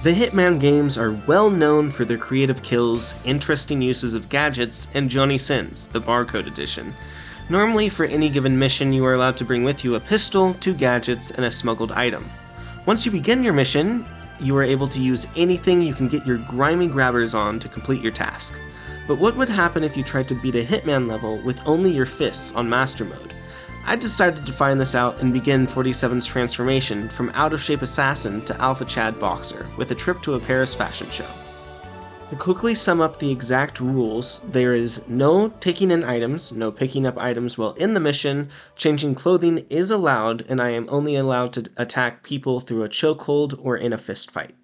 The Hitman games are well known for their creative kills, interesting uses of gadgets, and Johnny Sins, the barcode edition. Normally, for any given mission, you are allowed to bring with you a pistol, 2 gadgets, and a smuggled item. Once you begin your mission, you are able to use anything you can get your grimy grabbers on to complete your task. But what would happen if you tried to beat a Hitman level with only your fists on Master Mode? I decided to find this out and begin 47's transformation from out-of-shape assassin to Alpha Chad boxer, with a trip to a Paris fashion show. To quickly sum up the exact rules, there is no taking in items, no picking up items while in the mission, changing clothing is allowed, and I am only allowed to attack people through a chokehold or in a fist fight.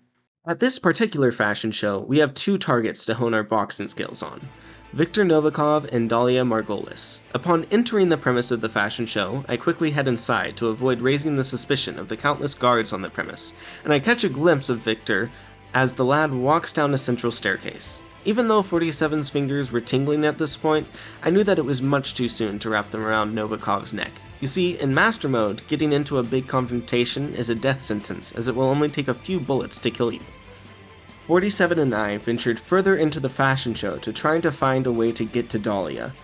At this particular fashion show, we have 2 targets to hone our boxing skills on. Viktor Novikov and Dalia Margolis. Upon entering the premise of the fashion show, I quickly head inside to avoid raising the suspicion of the countless guards on the premise, and I catch a glimpse of Viktor as the lad walks down a central staircase. Even though 47's fingers were tingling at this point, I knew that it was much too soon to wrap them around Novikov's neck. You see, in Master Mode, getting into a big confrontation is a death sentence, as it will only take a few bullets to kill you. 47 and I ventured further into the fashion show to try to find a way to get to Dahlia.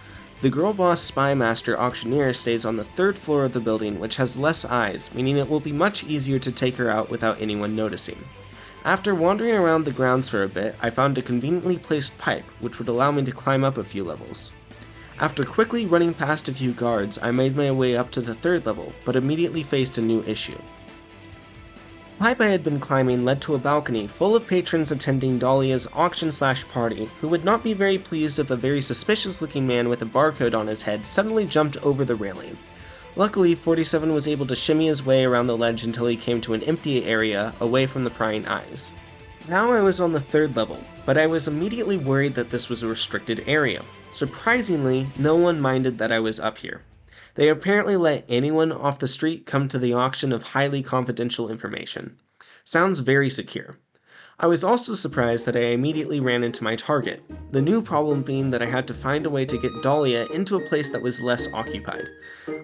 The girl boss spy master auctioneer stays on the 3rd floor of the building, which has less eyes, meaning it will be much easier to take her out without anyone noticing. After wandering around the grounds for a bit, I found a conveniently placed pipe, which would allow me to climb up a few levels. After quickly running past a few guards, I made my way up to the 3rd level, but immediately faced a new issue. The pipe I had been climbing led to a balcony full of patrons attending Dahlia's auction/party, who would not be very pleased if a very suspicious-looking man with a barcode on his head suddenly jumped over the railing. Luckily, 47 was able to shimmy his way around the ledge until he came to an empty area, away from the prying eyes. Now I was on the 3rd level, but I was immediately worried that this was a restricted area. Surprisingly, no one minded that I was up here. They apparently let anyone off the street come to the auction of highly confidential information. Sounds very secure. I was also surprised that I immediately ran into my target, the new problem being that I had to find a way to get Dahlia into a place that was less occupied.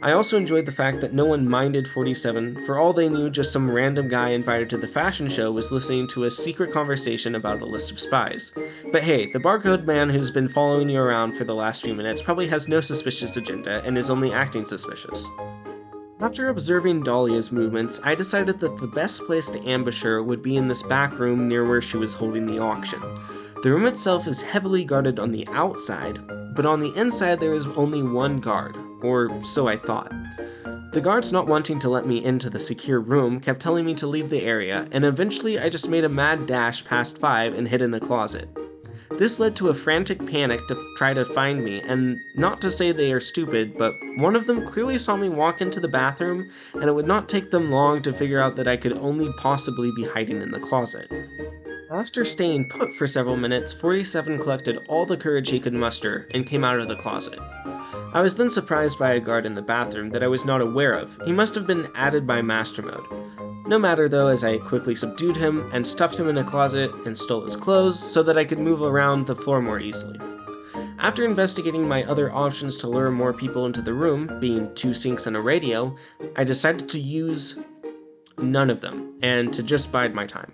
I also enjoyed the fact that no one minded 47, for all they knew just some random guy invited to the fashion show was listening to a secret conversation about a list of spies. But hey, the barcode man who's been following you around for the last few minutes probably has no suspicious agenda and is only acting suspicious. After observing Dahlia's movements, I decided that the best place to ambush her would be in this back room near where she was holding the auction. The room itself is heavily guarded on the outside, but on the inside there is only one guard, or so I thought. The guards not wanting to let me into the secure room kept telling me to leave the area, and eventually I just made a mad dash past 5 and hid in the closet. This led to a frantic panic to try to find me, and not to say they are stupid, but one of them clearly saw me walk into the bathroom, and it would not take them long to figure out that I could only possibly be hiding in the closet. After staying put for several minutes, 47 collected all the courage he could muster and came out of the closet. I was then surprised by a guard in the bathroom that I was not aware of. He must have been added by Master Mode. No matter though, as I quickly subdued him and stuffed him in a closet and stole his clothes so that I could move around the floor more easily. After investigating my other options to lure more people into the room, being 2 sinks and a radio, I decided to use none of them, and to just bide my time.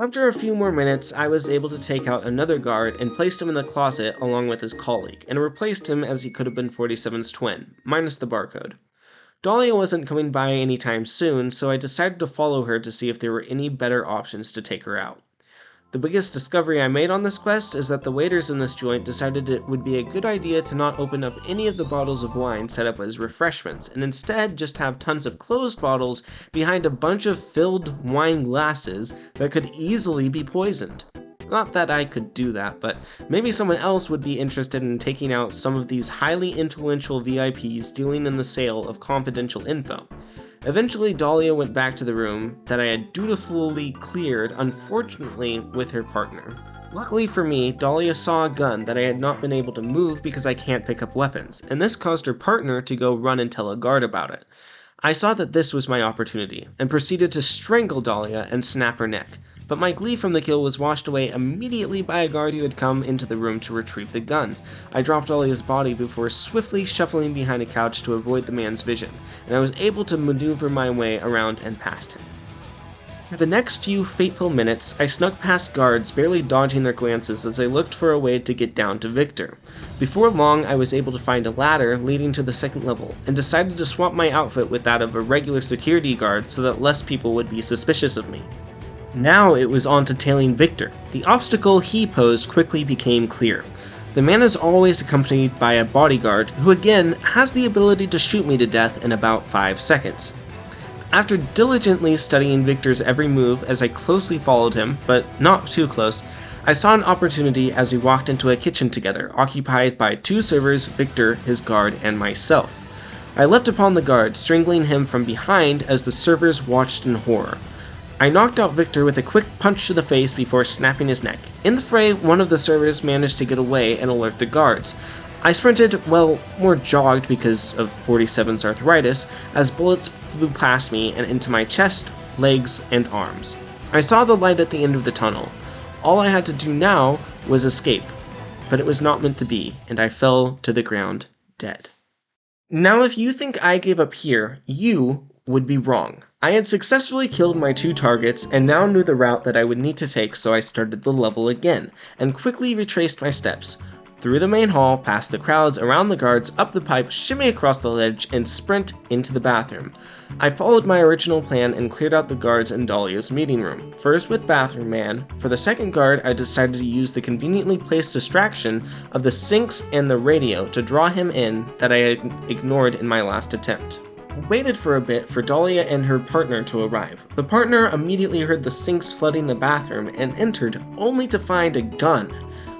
After a few more minutes, I was able to take out another guard and placed him in the closet along with his colleague, and replaced him as he could have been 47's twin, minus the barcode. Dahlia wasn't coming by anytime soon, so I decided to follow her to see if there were any better options to take her out. The biggest discovery I made on this quest is that the waiters in this joint decided it would be a good idea to not open up any of the bottles of wine set up as refreshments, and instead just have tons of closed bottles behind a bunch of filled wine glasses that could easily be poisoned. Not that I could do that, but maybe someone else would be interested in taking out some of these highly influential VIPs dealing in the sale of confidential info. Eventually, Dahlia went back to the room that I had dutifully cleared, unfortunately with her partner. Luckily for me, Dahlia saw a gun that I had not been able to move because I can't pick up weapons, and this caused her partner to go run and tell a guard about it. I saw that this was my opportunity, and proceeded to strangle Dahlia and snap her neck. But my glee from the kill was washed away immediately by a guard who had come into the room to retrieve the gun. I dropped Dahlia's body before swiftly shuffling behind a couch to avoid the man's vision, and I was able to maneuver my way around and past him. For the next few fateful minutes, I snuck past guards, barely dodging their glances as I looked for a way to get down to Victor. Before long, I was able to find a ladder leading to the second level, and decided to swap my outfit with that of a regular security guard so that less people would be suspicious of me. Now it was on to tailing Victor. The obstacle he posed quickly became clear. The man is always accompanied by a bodyguard who again has the ability to shoot me to death in about 5 seconds. After diligently studying Victor's every move as I closely followed him, but not too close, I saw an opportunity as we walked into a kitchen together, occupied by 2 servers, Victor, his guard, and myself. I leapt upon the guard, strangling him from behind as the servers watched in horror. I knocked out Victor with a quick punch to the face before snapping his neck. In the fray, one of the servers managed to get away and alert the guards. I sprinted, well, more jogged because of 47's arthritis, as bullets flew past me and into my chest, legs, and arms. I saw the light at the end of the tunnel. All I had to do now was escape, but it was not meant to be, and I fell to the ground dead. Now if you think I gave up here, you would be wrong. I had successfully killed my 2 targets and now knew the route that I would need to take, so I started the level again, and quickly retraced my steps. Through the main hall, past the crowds, around the guards, up the pipe, shimmy across the ledge, and sprint into the bathroom. I followed my original plan and cleared out the guards in Dahlia's meeting room, first with Bathroom Man. For the second guard, I decided to use the conveniently placed distraction of the sinks and the radio to draw him in that I had ignored in my last attempt. I waited for a bit for Dahlia and her partner to arrive. The partner immediately heard the sinks flooding the bathroom and entered, only to find a gun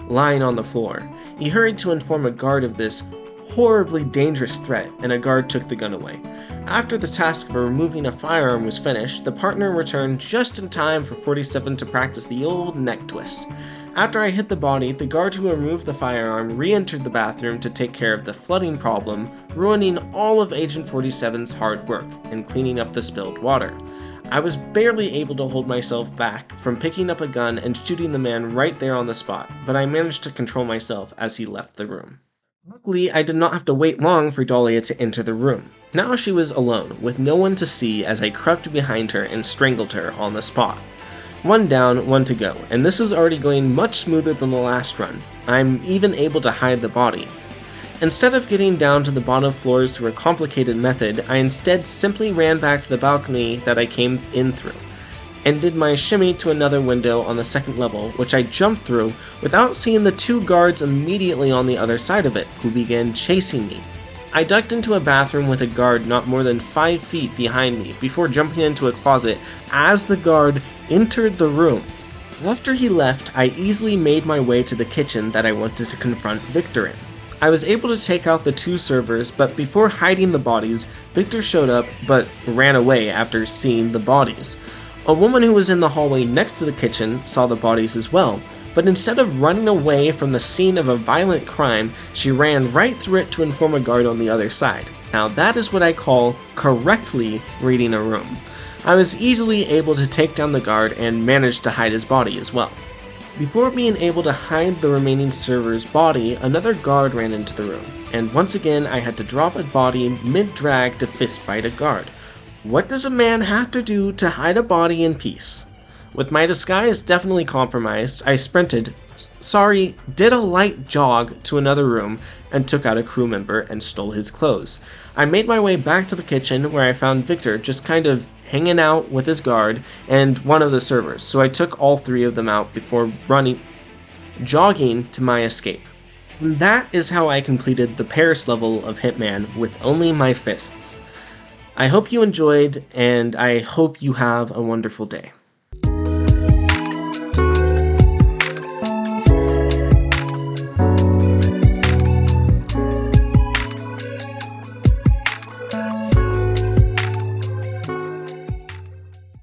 lying on the floor. He hurried to inform a guard of this horribly dangerous threat, and a guard took the gun away. After the task of removing a firearm was finished, the partner returned just in time for 47 to practice the old neck twist. After I hit the body, the guard who removed the firearm re-entered the bathroom to take care of the flooding problem, ruining all of Agent 47's hard work in cleaning up the spilled water. I was barely able to hold myself back from picking up a gun and shooting the man right there on the spot, but I managed to control myself as he left the room. Luckily, I did not have to wait long for Dahlia to enter the room. Now she was alone, with no one to see as I crept behind her and strangled her on the spot. 1 down, 1 to go, and this is already going much smoother than the last run. I'm even able to hide the body. Instead of getting down to the bottom floors through a complicated method, I instead simply ran back to the balcony that I came in through, and did my shimmy to another window on the second level, which I jumped through without seeing the 2 guards immediately on the other side of it, who began chasing me. I ducked into a bathroom with a guard not more than 5 feet behind me before jumping into a closet as the guard entered the room. After he left, I easily made my way to the kitchen that I wanted to confront Victor in. I was able to take out the 2 servers, but before hiding the bodies, Victor showed up but ran away after seeing the bodies. A woman who was in the hallway next to the kitchen saw the bodies as well, but instead of running away from the scene of a violent crime, she ran right through it to inform a guard on the other side. Now that is what I call correctly reading a room. I was easily able to take down the guard and managed to hide his body as well. Before being able to hide the remaining server's body, another guard ran into the room, and once again I had to drop a body mid-drag to fistfight a guard. What does a man have to do to hide a body in peace? With my disguise definitely compromised, I did a light jog to another room and took out a crew member and stole his clothes. I made my way back to the kitchen where I found Victor just kind of hanging out with his guard and one of the servers, so I took all 3 of them out before jogging to my escape. And that is how I completed the Paris level of Hitman with only my fists. I hope you enjoyed, and I hope you have a wonderful day.